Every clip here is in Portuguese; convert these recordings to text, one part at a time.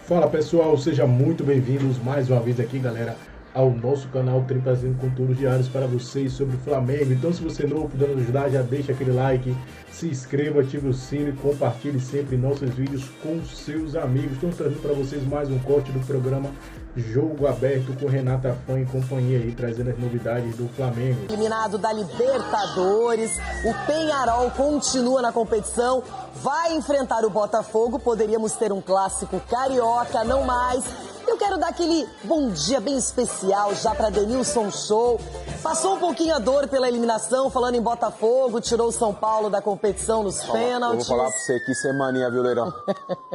Fala pessoal, sejam muito bem-vindos mais uma vez aqui, galera, ao nosso canal, trazendo conteúdos diários para vocês sobre o Flamengo. Então, se você é novo, podendo ajudar, já deixa aquele like, se inscreva, ative o sino e compartilhe sempre nossos vídeos com seus amigos. Estamos trazendo para vocês mais um corte do programa Jogo Aberto com Renata Fã e companhia aí, trazendo as novidades do Flamengo. Eliminado da Libertadores, o Peñarol continua na competição, vai enfrentar o Botafogo, poderíamos ter um clássico carioca, não mais. Eu quero dar aquele bom dia bem especial já para Denilson Show. Passou um pouquinho a dor pela eliminação, falando em Botafogo, tirou o São Paulo da competição nos pênaltis. Eu vou falar pra você, que semaninha, viu, Leirão?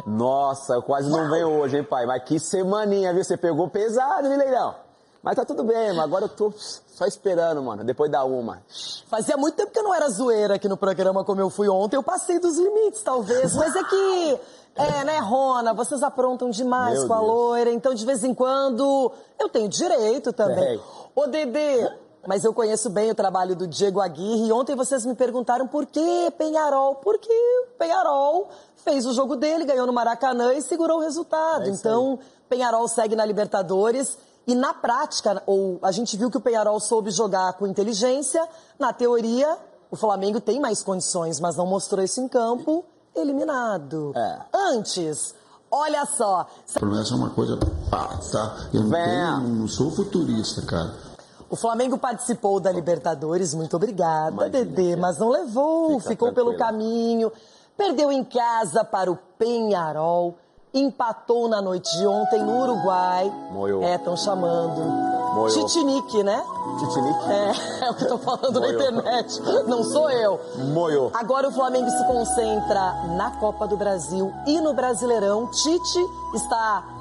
Nossa, eu quase não venho hoje, hein, pai? Mas que semaninha, viu? Você pegou pesado, viu, Leirão? Mas tá tudo bem, mano. Agora eu tô só esperando, mano. Depois da uma. Fazia muito tempo que eu não era zoeira aqui no programa como eu fui ontem. Eu passei dos limites, talvez. Mas é que... né, Rona? Vocês aprontam demais com a loira. Então, de vez em quando, eu tenho direito também. Ô, Dedê... Mas eu conheço bem o trabalho do Diego Aguirre. E ontem vocês me perguntaram por que Peñarol. Porque o Peñarol fez o jogo dele, ganhou no Maracanã e segurou o resultado. Então, Peñarol segue na Libertadores. E na prática, a gente viu que o Peñarol soube jogar com inteligência. Na teoria, o Flamengo tem mais condições, mas não mostrou isso em campo. Eliminado. Antes... Olha só. Promessa é uma coisa... tá? Eu não sou futurista, cara. O Flamengo participou da Libertadores, muito obrigada, Dedê, mas não levou, ficou pelo caminho, perdeu em casa para o Peñarol, empatou na noite de ontem no Uruguai. Moiou. Estão chamando. Titinique, né? Titinique? É o que eu tô falando na internet, não sou eu. Moiou. Agora o Flamengo se concentra na Copa do Brasil e no Brasileirão. Tite está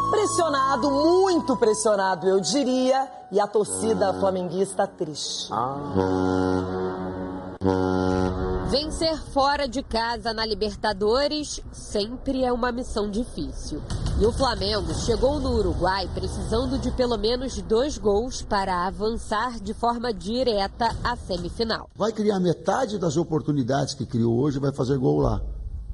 pressionado, muito pressionado, eu diria, e a torcida flamenguista triste. Vencer fora de casa na Libertadores sempre é uma missão difícil. E o Flamengo chegou no Uruguai precisando de pelo menos 2 gols para avançar de forma direta à semifinal. Vai criar metade das oportunidades que criou hoje, vai fazer gol lá.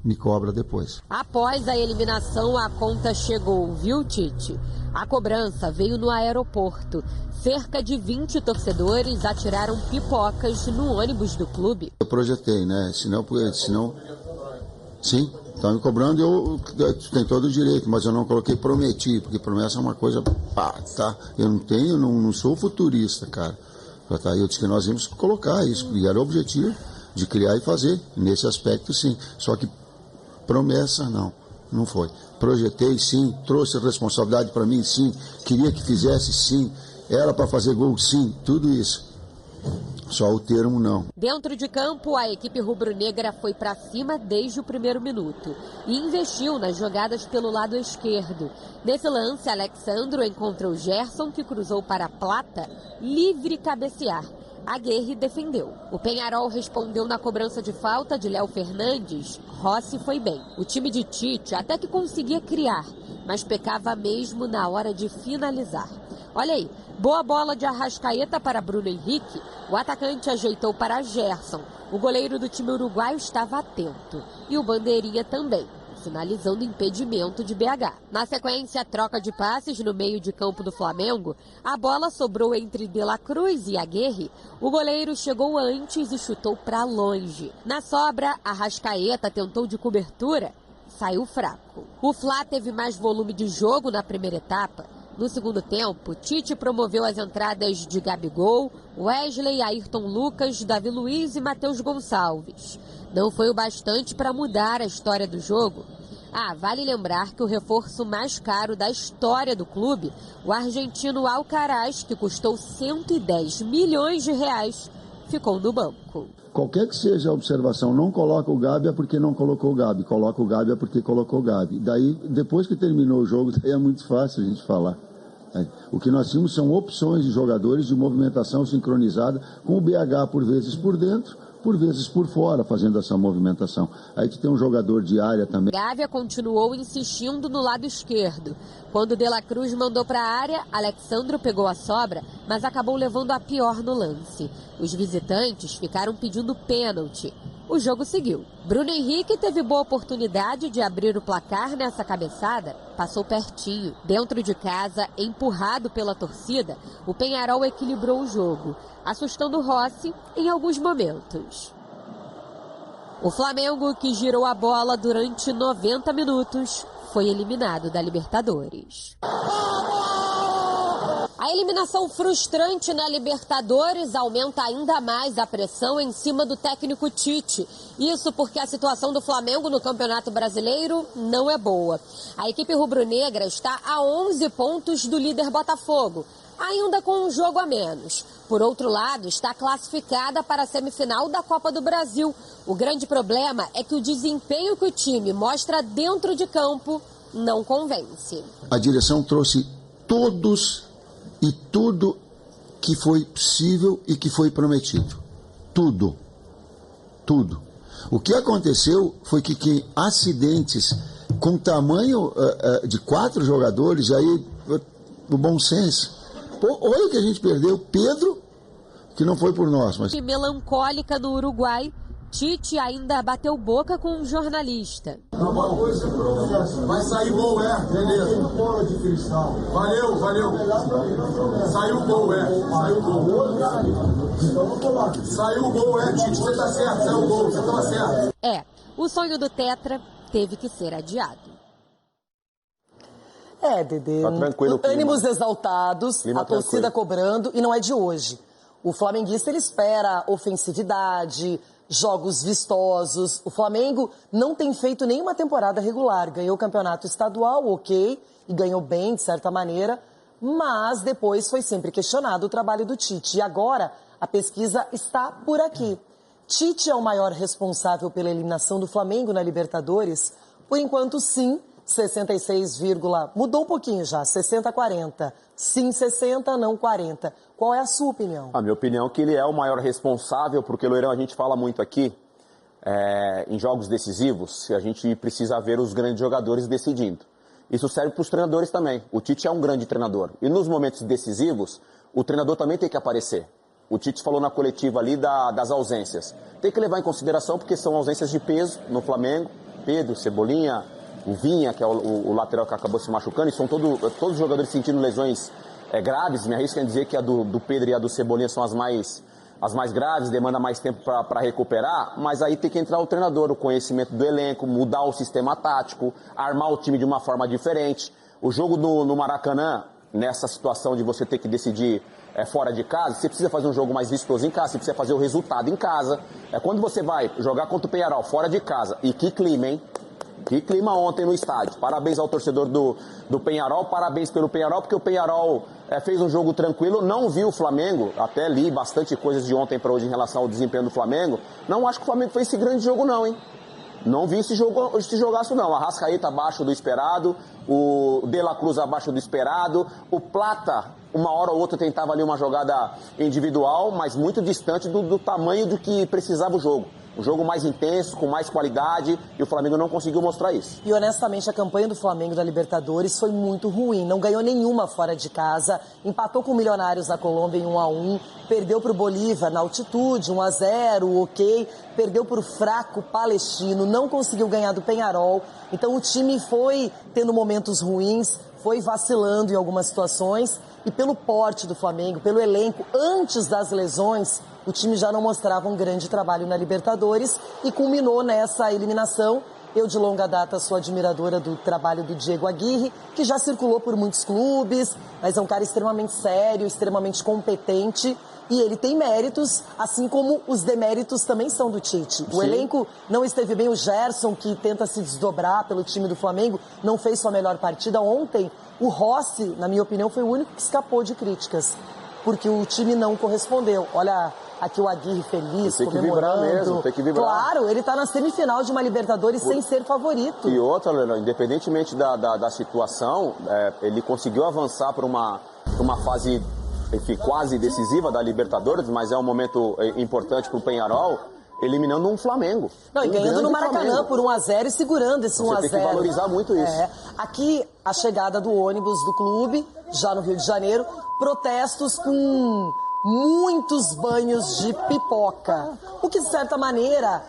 Me cobra depois. Após a eliminação, a conta chegou, viu, Tite? A cobrança veio no aeroporto. Cerca de 20 torcedores atiraram pipocas no ônibus do clube. Eu projetei, né? Senão sim, estão me cobrando, eu tenho todo o direito, mas eu não coloquei prometi, porque promessa é uma coisa, tá? Eu não sou futurista, cara. Eu disse que nós íamos colocar isso, e era o objetivo de criar e fazer, nesse aspecto sim. Só que promessa, não foi. Projetei, sim. Trouxe responsabilidade para mim, sim. Queria que fizesse, sim. Era para fazer gol, sim. Tudo isso. Só o termo, não. Dentro de campo, a equipe rubro-negra foi para cima desde o primeiro minuto e investiu nas jogadas pelo lado esquerdo. Nesse lance, Alexandro encontrou Gerson, que cruzou para a Plata, livre cabecear. Aguirre defendeu. O Peñarol respondeu na cobrança de falta de Léo Fernandes. Rossi foi bem. O time de Tite até que conseguia criar, mas pecava mesmo na hora de finalizar. Olha aí, boa bola de Arrascaeta para Bruno Henrique. O atacante ajeitou para Gerson. O goleiro do time uruguaio estava atento. E o bandeirinha também, finalizando impedimento de BH. Na sequência, troca de passes no meio de campo do Flamengo. A bola sobrou entre De La Cruz e Aguirre. O goleiro chegou antes e chutou para longe. Na sobra, Arrascaeta tentou de cobertura, saiu fraco. O Fla teve mais volume de jogo na primeira etapa. No segundo tempo, Tite promoveu as entradas de Gabigol, Wesley, Ayrton Lucas, Davi Luiz e Matheus Gonçalves. Não foi o bastante para mudar a história do jogo. Vale lembrar que o reforço mais caro da história do clube, o argentino Alcaraz, que custou 110 milhões de reais, ficou no banco. Qualquer que seja a observação, não coloca o Gabi é porque não colocou o Gabi, coloca o Gabi é porque colocou o Gabi. Daí, depois que terminou o jogo, daí é muito fácil a gente falar. O que nós tínhamos são opções de jogadores de movimentação sincronizada, com o BH por vezes por dentro, por vezes por fora, fazendo essa movimentação. Aí que tem um jogador de área também. Gávea continuou insistindo no lado esquerdo. Quando De La Cruz mandou para a área, Alexandro pegou a sobra, mas acabou levando a pior no lance. Os visitantes ficaram pedindo pênalti. o jogo seguiu. Bruno Henrique teve boa oportunidade de abrir o placar nessa cabeçada, passou pertinho. Dentro de casa, empurrado pela torcida, o Peñarol equilibrou o jogo, assustando o Rossi em alguns momentos. O Flamengo, que girou a bola durante 90 minutos, foi eliminado da Libertadores. A eliminação frustrante na Libertadores aumenta ainda mais a pressão em cima do técnico Tite. Isso porque a situação do Flamengo no Campeonato Brasileiro não é boa. A equipe rubro-negra está a 11 pontos do líder Botafogo, ainda com um jogo a menos. Por outro lado, está classificada para a semifinal da Copa do Brasil. O grande problema é que o desempenho que o time mostra dentro de campo não convence. A direção trouxe todos e tudo que foi possível e que foi prometido. Tudo. Tudo. O que aconteceu foi que acidentes com tamanho de 4 jogadores, aí o bom senso. Pô, olha o que a gente perdeu. Pedro, que não foi por nós. Mas... Melancólica no Uruguai, Tite ainda bateu boca com um jornalista. Vai sair gol, beleza. Bola de cristal. Valeu. Saiu gol, Saiu gol. Saiu gol, Tite. Você tá certo, saiu gol, você tá certo. O sonho do Tetra teve que ser adiado. Dedê. Tá tranquilo, ânimos exaltados, clima a torcida tranquilo. Cobrando, e não é de hoje. O flamenguista, ele espera ofensividade, jogos vistosos. O Flamengo não tem feito nenhuma temporada regular. Ganhou o campeonato estadual, ok, e ganhou bem, de certa maneira, mas depois foi sempre questionado o trabalho do Tite. E agora a pesquisa está por aqui. Tite é o maior responsável pela eliminação do Flamengo na Libertadores? Por enquanto, sim. 66, mudou um pouquinho já, 60-40. Sim, 60, não 40. Qual é a sua opinião? A minha opinião é que ele é o maior responsável, porque, Loirão, a gente fala muito aqui, em jogos decisivos, a gente precisa ver os grandes jogadores decidindo. Isso serve para os treinadores também. O Tite é um grande treinador. E nos momentos decisivos, o treinador também tem que aparecer. O Tite falou na coletiva ali das ausências. Tem que levar em consideração, porque são ausências de peso no Flamengo. Pedro, Cebolinha, o Vinha, que é o lateral que acabou se machucando, e são todos os jogadores sentindo lesões graves. Me arrisco em dizer que a do Pedro e a do Cebolinha são as mais graves, demanda mais tempo para recuperar, mas aí tem que entrar o treinador, o conhecimento do elenco, mudar o sistema tático, armar o time de uma forma diferente. O jogo no Maracanã, nessa situação de você ter que decidir fora de casa, você precisa fazer um jogo mais vistoso em casa, você precisa fazer o resultado em casa. Quando você vai jogar contra o Peñarol fora de casa, e que clima, hein? Que clima ontem no estádio. Parabéns ao torcedor do Peñarol, parabéns pelo Peñarol, porque o Peñarol fez um jogo tranquilo, não viu o Flamengo, até li bastante coisas de ontem para hoje em relação ao desempenho do Flamengo. Não acho que o Flamengo fez esse grande jogo não, hein? Não vi esse jogaço não. A Arrascaeta abaixo do esperado, o De La Cruz abaixo do esperado, o Plata, uma hora ou outra tentava ali uma jogada individual, mas muito distante do tamanho do que precisava o jogo. Um jogo mais intenso, com mais qualidade, e o Flamengo não conseguiu mostrar isso. E honestamente, a campanha do Flamengo da Libertadores foi muito ruim. Não ganhou nenhuma fora de casa, empatou com o Milionários na Colômbia em 1-1, perdeu para o Bolívar na altitude, 1-0, ok, perdeu para o fraco Palestino, não conseguiu ganhar do Peñarol. Então o time foi tendo momentos ruins, foi vacilando em algumas situações, e pelo porte do Flamengo, pelo elenco, antes das lesões, o time já não mostrava um grande trabalho na Libertadores e culminou nessa eliminação. Eu, de longa data, sou admiradora do trabalho do Diego Aguirre, que já circulou por muitos clubes, mas é um cara extremamente sério, extremamente competente, e ele tem méritos, assim como os deméritos também são do Tite. O elenco não esteve bem, o Gerson, que tenta se desdobrar pelo time do Flamengo, não fez sua melhor partida. Ontem, o Rossi, na minha opinião, foi o único que escapou de críticas, porque o time não correspondeu. Olha... Aqui o Aguirre feliz, tem que comemorando. Vibrar mesmo, tem que vibrar. Claro, ele está na semifinal de uma Libertadores sem ser favorito. E outra, Leandro, independentemente da situação, ele conseguiu avançar para uma fase, enfim, quase decisiva da Libertadores, mas é um momento importante para o Peñarol, eliminando um Flamengo. Não, e ganhando no Maracanã por 1-0 e segurando esse 1-0. Você tem que valorizar muito isso. Aqui, a chegada do ônibus do clube, já no Rio de Janeiro, protestos com... muitos banhos de pipoca, o que de certa maneira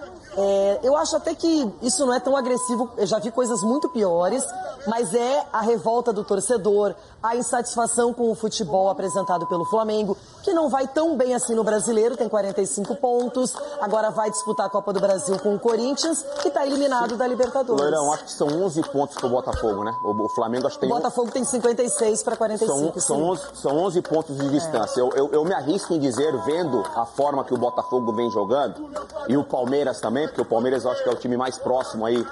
Eu acho até que isso não é tão agressivo, eu já vi coisas muito piores, mas é a revolta do torcedor, a insatisfação com o futebol apresentado pelo Flamengo, que não vai tão bem assim no Brasileiro, tem 45 pontos, agora vai disputar a Copa do Brasil com o Corinthians, que está eliminado da Libertadores. Loirão, acho que são 11 pontos pro Botafogo, né? O Flamengo acho que tem... O Botafogo tem 56 para 45. São 11 pontos de distância. Eu me arrisco em dizer, vendo a forma que o Botafogo vem jogando, e o Palmeiras também, porque o Palmeiras eu acho que é o time mais próximo aí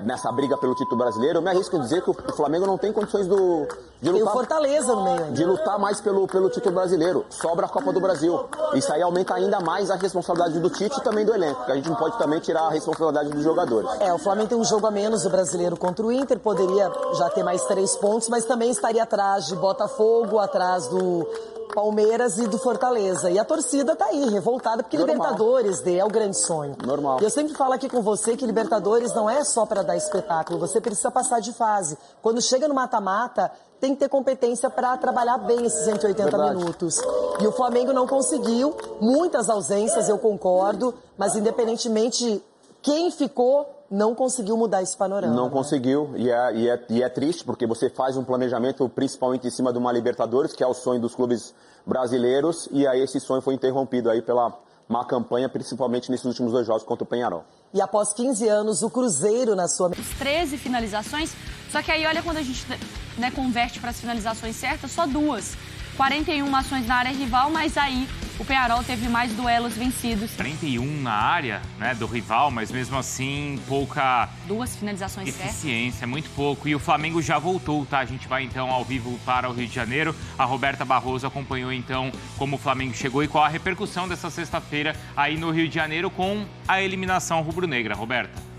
nessa briga pelo título brasileiro, eu me arrisco em dizer que o Flamengo não tem condições de lutar... Tem o Fortaleza no meio. De lutar mais pelo título brasileiro. Sobra a Copa do Brasil. Isso aí aumenta ainda mais a responsabilidade do Tite e também do elenco, porque a gente não pode também tirar a responsabilidade dos jogadores. O Flamengo tem um jogo a menos, o Brasileiro contra o Inter, poderia já ter mais 3 pontos, mas também estaria atrás de Botafogo, atrás do Palmeiras e do Fortaleza. E a torcida tá aí, revoltada, porque Normal. Libertadores é o grande sonho. Normal. E eu sempre falo aqui com você que Libertadores não é só para dar espetáculo, você precisa passar de fase. Quando chega no mata-mata, tem que ter competência para trabalhar bem esses 180 minutos. E o Flamengo não conseguiu, muitas ausências, eu concordo, mas independentemente quem ficou, não conseguiu mudar esse panorama. Não conseguiu, e é triste, porque você faz um planejamento principalmente em cima de uma Libertadores, que é o sonho dos clubes brasileiros, e aí esse sonho foi interrompido aí pela má campanha, principalmente nesses últimos 2 jogos contra o Peñarol. E após 15 anos, o Cruzeiro na sua... 13 finalizações, só que aí olha quando a gente converte para as finalizações certas, só 2. 41 ações na área rival, mas aí o Peñarol teve mais duelos vencidos. 41 na área, né, do rival, mas mesmo assim pouca... 2 finalizações eficiência, certas. Muito pouco. E o Flamengo já voltou, tá? A gente vai então ao vivo para o Rio de Janeiro. A Roberta Barroso acompanhou então como o Flamengo chegou e qual a repercussão dessa sexta-feira aí no Rio de Janeiro com a eliminação rubro-negra. Roberta.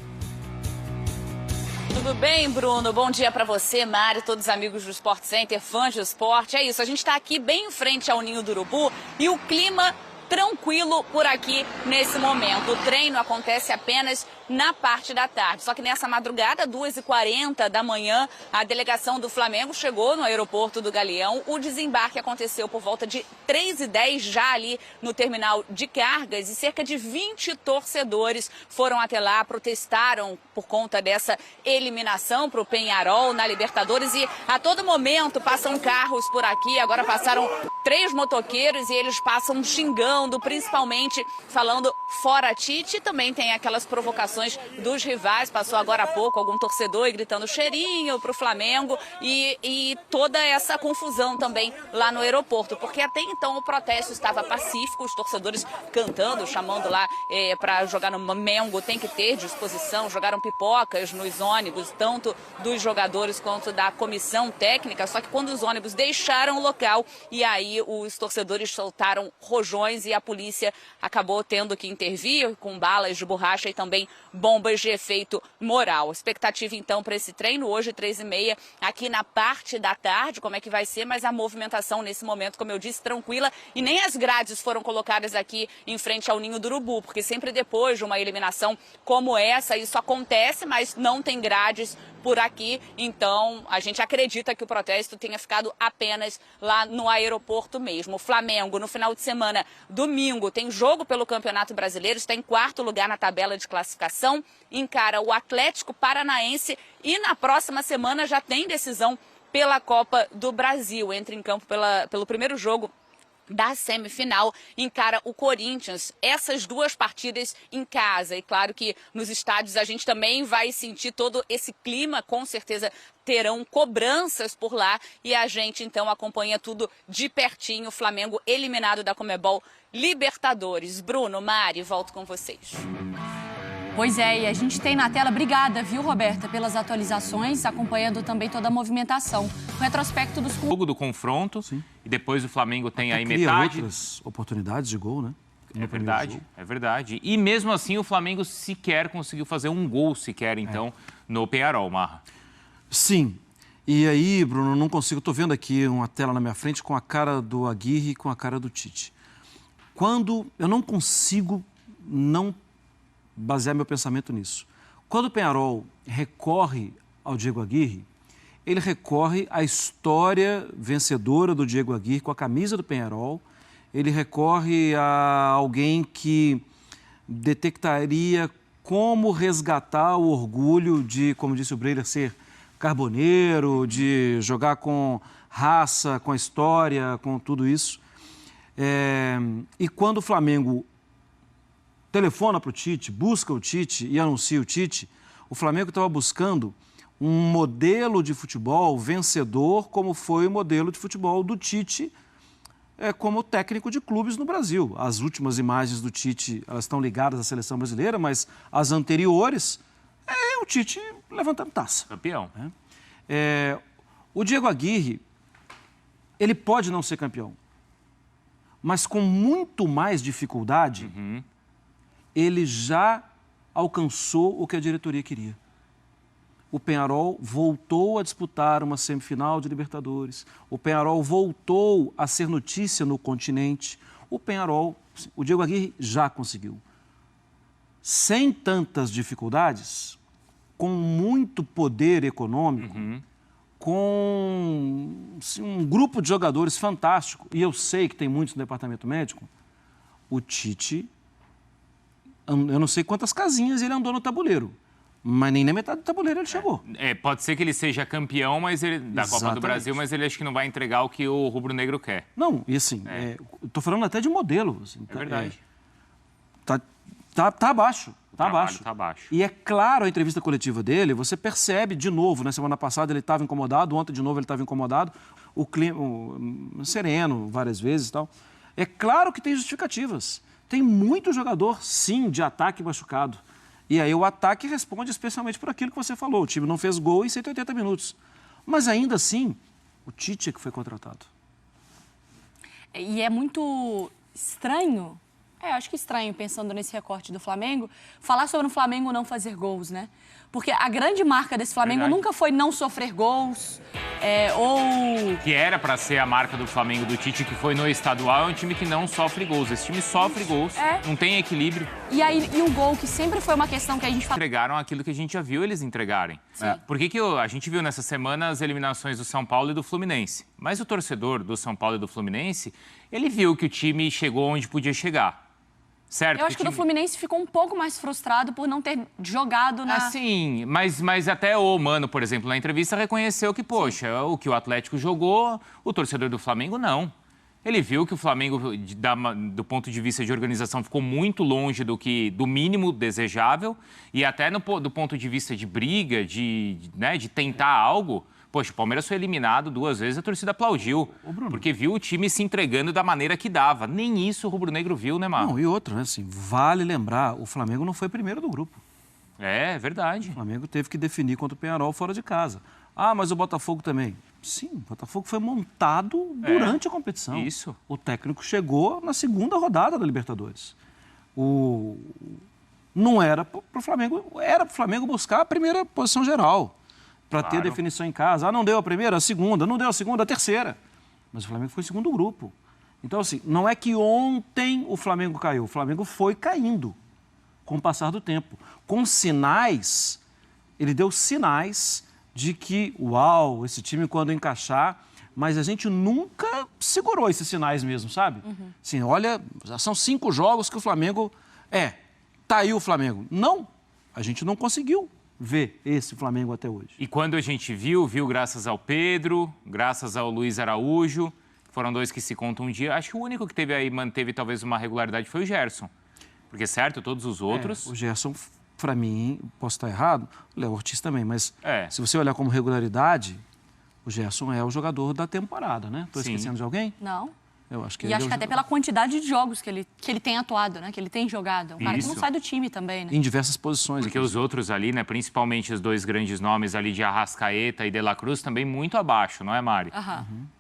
Tudo bem, Bruno? Bom dia pra você, Mário, todos os amigos do Sport Center, fãs do esporte. É isso, a gente tá aqui bem em frente ao Ninho do Urubu e o clima tranquilo por aqui nesse momento. O treino acontece apenas na parte da tarde. Só que nessa madrugada, 2h40 da manhã, a delegação do Flamengo chegou no aeroporto do Galeão. O desembarque aconteceu por volta de 3h10, já ali no terminal de cargas, e cerca de 20 torcedores foram até lá, protestaram por conta dessa eliminação para o Peñarol na Libertadores. E a todo momento passam carros por aqui, agora passaram 3 motoqueiros e eles passam xingando, principalmente falando fora Tite. Também tem aquelas provocações dos rivais, passou agora há pouco algum torcedor gritando cheirinho pro Flamengo e toda essa confusão também lá no aeroporto, porque até então o protesto estava pacífico, os torcedores cantando, chamando lá para jogar no Mengo, tem que ter disposição, jogaram pipocas nos ônibus, tanto dos jogadores quanto da comissão técnica, só que quando os ônibus deixaram o local, e aí os torcedores soltaram rojões e a polícia acabou tendo que intervir com balas de borracha e também bombas de efeito moral. Expectativa então para esse treino hoje 3h30 aqui na parte da tarde, como é que vai ser, mas a movimentação nesse momento, como eu disse, tranquila, e nem as grades foram colocadas aqui em frente ao Ninho do Urubu, porque sempre depois de uma eliminação como essa, isso acontece, mas não tem grades por aqui, então a gente acredita que o protesto tenha ficado apenas lá no aeroporto mesmo. O Flamengo, no final de semana, domingo, tem jogo pelo Campeonato Brasileiro, está em 4º lugar na tabela de classificação, encara o Atlético Paranaense e na próxima semana já tem decisão pela Copa do Brasil. Entra em campo pelo primeiro jogo da semifinal, encara o Corinthians. Essas 2 partidas em casa. E claro que nos estádios a gente também vai sentir todo esse clima, com certeza terão cobranças por lá e a gente então acompanha tudo de pertinho. O Flamengo eliminado da Conmebol Libertadores. Bruno, Mari, volto com vocês. Pois é, e a gente tem na tela, obrigada, viu, Roberta, pelas atualizações, acompanhando também toda a movimentação. O retrospecto dos... Jogo do confronto. Sim. E depois o Flamengo tem aí cria metade... outras oportunidades de gol, né? É verdade. E mesmo assim o Flamengo sequer conseguiu fazer um gol então, no Peñarol, Marra. Sim. E aí, Bruno, não consigo... Estou vendo aqui uma tela na minha frente com a cara do Aguirre e com a cara do Tite. Quando... Eu não consigo não basear meu pensamento nisso. Quando o Peñarol recorre ao Diego Aguirre, ele recorre à história vencedora do Diego Aguirre com a camisa do Peñarol, ele recorre a alguém que detectaria como resgatar o orgulho de, como disse o Breyer, ser carboneiro, de jogar com raça, com a história, com tudo isso. E quando o Flamengo telefona para o Tite, busca o Tite e anuncia o Tite, o Flamengo estava buscando um modelo de futebol vencedor, como foi o modelo de futebol do Tite como técnico de clubes no Brasil. As últimas imagens do Tite, elas estão ligadas à seleção brasileira, mas as anteriores, o Tite levantando taça. Campeão. O Diego Aguirre, ele pode não ser campeão, mas com muito mais dificuldade, ele já alcançou o que a diretoria queria. O Peñarol voltou a disputar uma semifinal de Libertadores. O Peñarol voltou a ser notícia no continente. O Peñarol, o Diego Aguirre já conseguiu. Sem tantas dificuldades, com muito poder econômico, com um grupo de jogadores fantástico, e eu sei que tem muitos no departamento médico, o Tite, eu não sei quantas casinhas ele andou no tabuleiro, mas nem na metade do tabuleiro ele chegou. Pode ser que ele seja campeão da Copa do Brasil, mas ele acho que não vai entregar o que o rubro-negro quer. Não, e assim, estou falando até de modelo. Assim, é verdade. Tá abaixo. Tá abaixo. Tá abaixo. E é claro, a entrevista coletiva dele, você percebe de novo, na semana passada ele estava incomodado, ontem de novo ele estava incomodado, o clima sereno várias vezes e tal. É claro que tem justificativas. Tem muito jogador, sim, de ataque machucado. E aí o ataque responde especialmente por aquilo que você falou. O time não fez gol em 180 minutos. Mas ainda assim, o Tite é que foi contratado. E é muito estranho, acho que estranho, pensando nesse recorte do Flamengo, falar sobre o Flamengo não fazer gols, né? Porque a grande marca desse Flamengo nunca foi não sofrer gols, Que era para ser a marca do Flamengo do Tite, que foi no estadual, é um time que não sofre gols. Esse time sofre gols, não tem equilíbrio. E o gol, que sempre foi uma questão que a gente fala. Entregaram aquilo que a gente já viu eles entregarem. Por que a gente viu nessa semana as eliminações do São Paulo e do Fluminense? Mas o torcedor do São Paulo e do Fluminense, ele viu que o time chegou onde podia chegar. Certo, eu acho que o Fluminense ficou um pouco mais frustrado por não ter jogado na... Sim, mas até o Mano, por exemplo, na entrevista reconheceu que, poxa, o que o Atlético jogou, o torcedor do Flamengo não. Ele viu que o Flamengo, do ponto de vista de organização, ficou muito longe do mínimo desejável e até do ponto de vista de briga, de tentar algo... Poxa, o Palmeiras foi eliminado 2 vezes, a torcida aplaudiu, porque viu o time se entregando da maneira que dava. Nem isso o rubro-negro viu, né, Marcos? Não, e outra, né, assim, vale lembrar, o Flamengo não foi primeiro do grupo. É verdade. O Flamengo teve que definir contra o Peñarol fora de casa. Ah, mas o Botafogo também. Sim, o Botafogo foi montado durante a competição. Isso. O técnico chegou na segunda rodada da Libertadores. Não era para o Flamengo, era para o Flamengo buscar a primeira posição geral. Para ter definição em casa. Ah, não deu a primeira, a segunda. Não deu a segunda, a terceira. Mas o Flamengo foi o segundo grupo. Então, assim, não é que ontem o Flamengo caiu. O Flamengo foi caindo com o passar do tempo. Com sinais, ele deu sinais de que, uau, esse time quando encaixar... Mas a gente nunca segurou esses sinais mesmo, sabe? Assim, olha, já são 5 jogos que o Flamengo... tá aí o Flamengo. Não, a gente não conseguiu ver esse Flamengo até hoje. E quando a gente viu graças ao Pedro, graças ao Luiz Araújo, foram 2 que se contam um dia. Acho que o único que manteve talvez uma regularidade foi o Gerson. Porque, certo, todos os outros... O Gerson, para mim, posso estar errado, o Léo Ortiz também, mas se você olhar como regularidade, o Gerson é o jogador da temporada, né? Estou esquecendo de alguém? Não. Eu acho que acho que até pela quantidade de jogos que ele tem atuado, né? Que ele tem jogado. Um cara que não sai do time também, né? Em diversas posições. Porque os outros ali, né? Principalmente os 2 grandes nomes ali de Arrascaeta e De La Cruz, também muito abaixo, não é, Mari?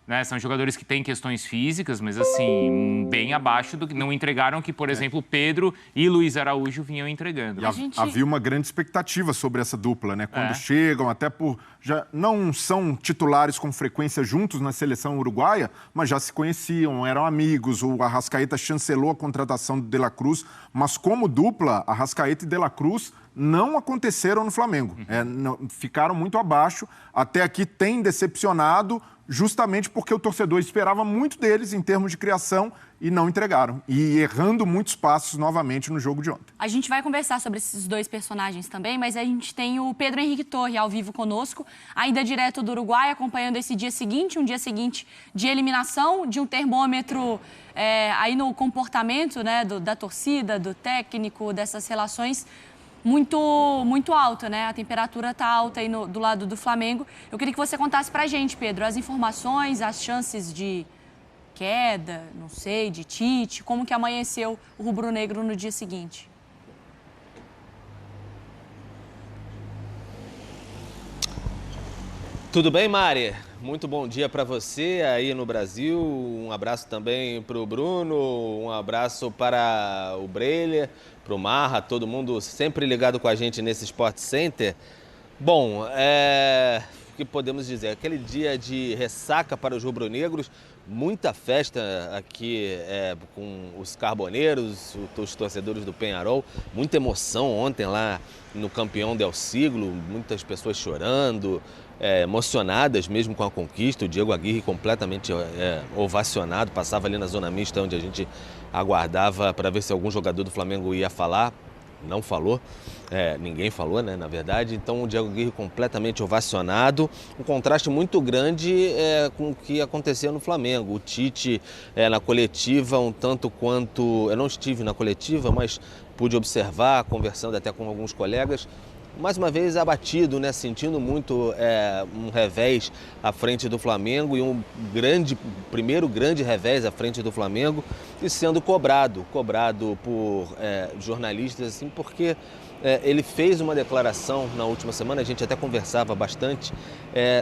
Né? São jogadores que têm questões físicas, mas assim, bem abaixo do que não entregaram que, por exemplo, Pedro e Luiz Araújo vinham entregando. Havia uma grande expectativa sobre essa dupla, né? Quando chegam, até por... Já não são titulares com frequência juntos na seleção uruguaia, mas já se conheciam, eram amigos. O Arrascaeta chancelou a contratação do De La Cruz, mas como dupla, Arrascaeta e De La Cruz não aconteceram no Flamengo. Ficaram muito abaixo. Até aqui tem decepcionado justamente porque o torcedor esperava muito deles em termos de criação e não entregaram. E errando muitos passos novamente no jogo de ontem. A gente vai conversar sobre esses dois personagens também, mas a gente tem o Pedro Henrique Torre ao vivo conosco, ainda direto do Uruguai, acompanhando esse dia seguinte, um dia seguinte de eliminação, de um termômetro aí no comportamento, né, da torcida, do técnico, dessas relações, muito alta, né? A temperatura está alta aí do lado do Flamengo. Eu queria que você contasse pra gente, Pedro, as informações, as chances de queda, não sei, de Tite, como que amanheceu o rubro-negro no dia seguinte. Tudo bem, Mari? Muito bom dia para você aí no Brasil. Um abraço também para o Bruno, um abraço para o Breiler, para o Marra, todo mundo sempre ligado com a gente nesse Sport Center. Bom, o que podemos dizer? Aquele dia de ressaca para os rubro-negros, muita festa aqui com os carboneiros, os torcedores do Peñarol, muita emoção ontem lá no Campeão del Siglo, muitas pessoas chorando, emocionadas mesmo com a conquista. O Diego Aguirre completamente ovacionado, passava ali na zona mista onde a gente aguardava para ver se algum jogador do Flamengo ia falar. Não falou, ninguém falou, né, na verdade. Então o Diego Aguirre completamente ovacionado, um contraste muito grande com o que aconteceu no Flamengo. O Tite na coletiva, um tanto quanto... Eu não estive na coletiva, mas pude observar, conversando até com alguns colegas, mais uma vez abatido, né, sentindo muito um revés à frente do Flamengo e primeiro grande revés à frente do Flamengo, e sendo cobrado por jornalistas, assim, porque ele fez uma declaração na última semana, a gente até conversava bastante,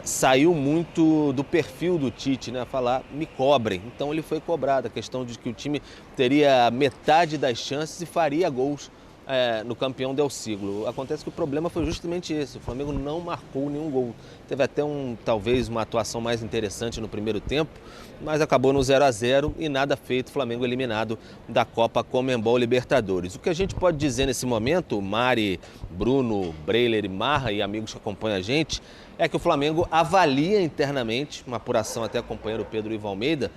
saiu muito do perfil do Tite, né, falar, me cobrem. Então ele foi cobrado, a questão de que o time teria metade das chances e faria gols no Campeão del Siglo. Acontece que o problema foi justamente esse, o Flamengo não marcou nenhum gol. Teve até talvez uma atuação mais interessante no primeiro tempo, mas acabou no 0-0 e nada feito, Flamengo eliminado da Copa Conmebol Libertadores. O que a gente pode dizer nesse momento, Mari, Bruno, Breiler e Marra e amigos que acompanham a gente, é que o Flamengo avalia internamente, uma apuração até acompanhando o Pedro Ivo Almeida,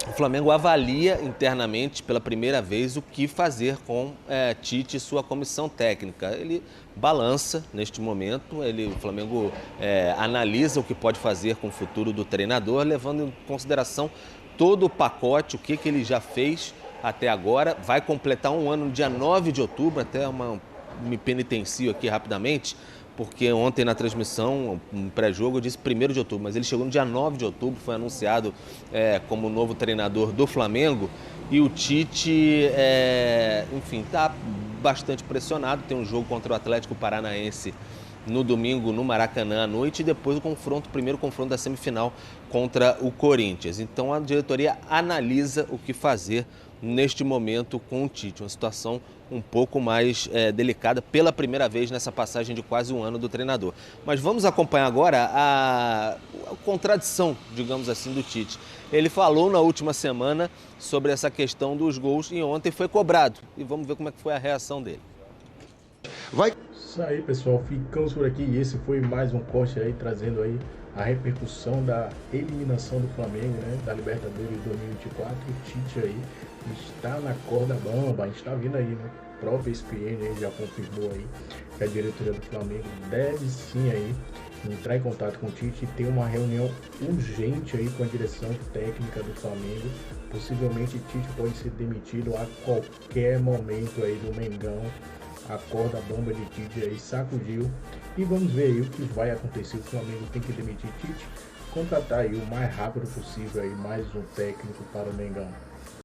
o Flamengo avalia internamente pela primeira vez o que fazer com Tite e sua comissão técnica. Ele balança neste momento, o Flamengo analisa o que pode fazer com o futuro do treinador, levando em consideração todo o pacote, o que ele já fez até agora. Vai completar um ano no dia 9 de outubro, até me penitencio aqui rapidamente, porque ontem na transmissão, no pré-jogo, eu disse 1º de outubro, mas ele chegou no dia 9 de outubro, foi anunciado como novo treinador do Flamengo, e o Tite, enfim, está bastante pressionado. Tem um jogo contra o Atlético Paranaense no domingo no Maracanã à noite, e depois o primeiro confronto da semifinal contra o Corinthians. Então a diretoria analisa o que fazer neste momento com o Tite, uma situação um pouco mais delicada pela primeira vez nessa passagem de quase um ano do treinador. Mas vamos acompanhar agora a contradição, digamos assim, do Tite. Ele falou na última semana sobre essa questão dos gols e ontem foi cobrado. E vamos ver como é que foi a reação dele. Isso aí, pessoal, ficamos por aqui e esse foi mais um corte aí, trazendo aí a repercussão da eliminação do Flamengo, né, da Libertadores 2024. O Tite aí está na corda bamba, a gente está vindo aí, né? O próprio ESPN aí já confirmou aí que a diretoria do Flamengo deve sim aí entrar em contato com o Tite e ter uma reunião urgente aí com a direção técnica do Flamengo. Possivelmente o Tite pode ser demitido a qualquer momento aí do Mengão. A corda bamba de Tite aí sacudiu e vamos ver aí o que vai acontecer. O Flamengo tem que demitir Tite, contratar aí o mais rápido possível aí mais um técnico para o Mengão.